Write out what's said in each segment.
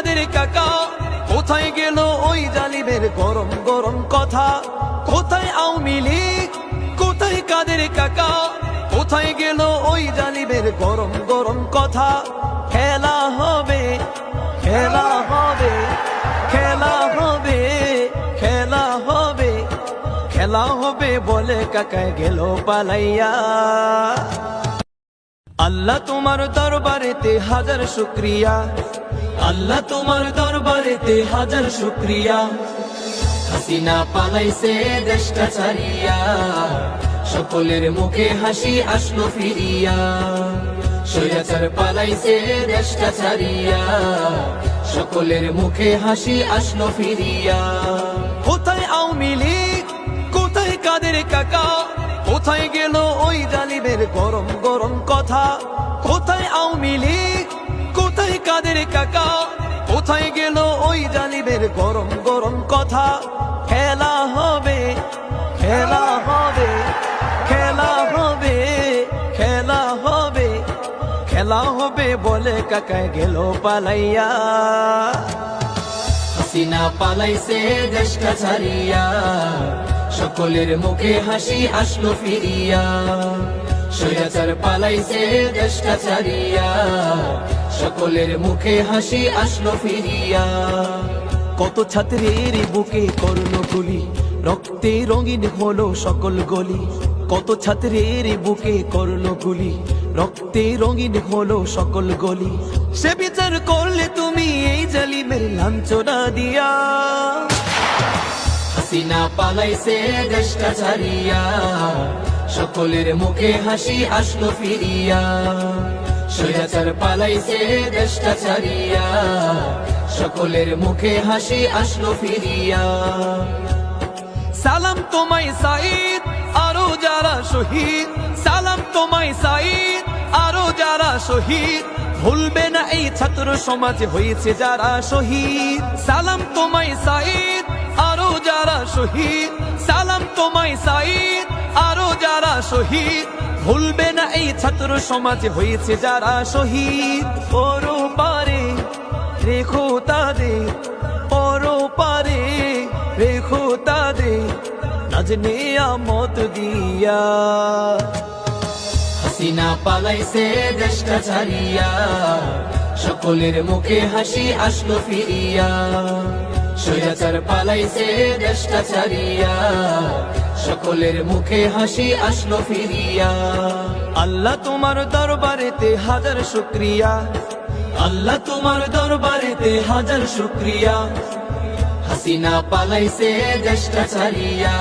কাদের কাকা, কোথায় গেল ওই জালিমের গরম গরম কথা? কোথায় আওয়ামী লীগ, কোথায় কাদের কাকা, কোথায় গেল ওই জালিমের গরম গরম কথা? খেলা হবে, খেলা হবে, খেলা হবে, খেলা হবে, খেলা হবে বলে কাকায় গেল পালাইয়া। আল্লাহ তোমার দরবারেতে হাজার শুকরিয়া, আল্লাহ তোমার দরবারেতে হাজার শুকরিয়া। হাসিনা পালাইছে দেশটা ছাড়িয়া, সকলের মুখে হাসি আসলো ফিরিয়া। স্বৈরাচার পালাইছে দেশটা ছাড়িয়া, সকলের মুখে হাসি আসলো ফিরিয়া। কোথায় আওয়ামী লীগ, কোথায় কাদের কাকা, কোথায় গেল ওই জালিমের গরম গরম কথা? কোথায় আওয়ামী লীগ, কোথায় কাদের কাকা, কোথায় গেল ওই জালিমের গরম গরম কথা? খেলা হবে, খেলা হবে, খেলা হবে, খেলা হবে, খেলা হবে বলে কাকায় গেল পালাইয়া। হাসিনা পালাইছে দেশটা ছাড়িয়া, সকলের মুখে হাসি আসলো ফিরিয়া। স্বৈরাচার পালাইছে দেশটা ছাড়িয়া, সকলের মুখে হাসি আসলো ফিরিয়া। কত ছাত্রের বুকে করলো গুলি, রক্তে রঙিন হলো সকল গলি। কত ছাত্রের বুকে করলো গুলি, রক্তে রঙিন হলো সকল গলি। সে বিচার করলে তুমি এই জালিমের লাঞ্ছনা দিয়া। হাসিনা পালাইছে দেশটা ছাড়িয়া, সকলের মুখে হাসি আসলো ফিরিয়া। স্বৈরাচার পালাইছে দেশটা ছাড়িয়া, সকলের মুখে হাসি আসলো ফিরিয়া। সালাম তোমায় সাঈদ, আরো যারা শহীদ, সালাম তোমায় সাঈদ, আরো যারা শহীদ। ভুলবে না এই ছাত্র সমাজে হয়েছে যারা শহীদ। সালাম তোমায় সাঈদ, আরো যারা শহীদ, সালাম তোমায় সাঈদ, আরো যারা শহীদ। ভুলবে না এই ছাত্র সমাজে হয়েছে যারা শহীদ। ওরো পারে রেখো তাদের, ওরো পারে রেখো তাদের, নাজ নিয়ামত দিয়া। হাসিনা পালাইছে দেশটা ছাড়িয়া, সকলের মুখে হাসি আসলো ফিরিয়া। স্বৈরাচার পালাইছে দেশটা ছাড়িয়া, সকলের মুখে হাসি আসলো ফিরিয়া। আল্লাহ তোমার দরবারেতে হাজার শুকরিয়া, আল্লাহ তোমার দরবারেতে হাজার শুকরিয়া। হাসিনা পালাইছে দেশটা ছাড়িয়া,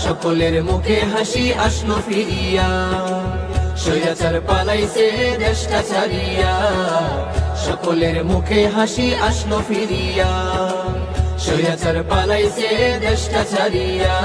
সকলের মুখে হাসি আসলো ফিরিয়া। স্বৈরাচার পালাইছে দেশটা ছাড়িয়া, সকলের মুখে হাসি আসলো ফিরিয়া। স্বৈরাচার পালাইছে দেশটা ছাড়িয়া।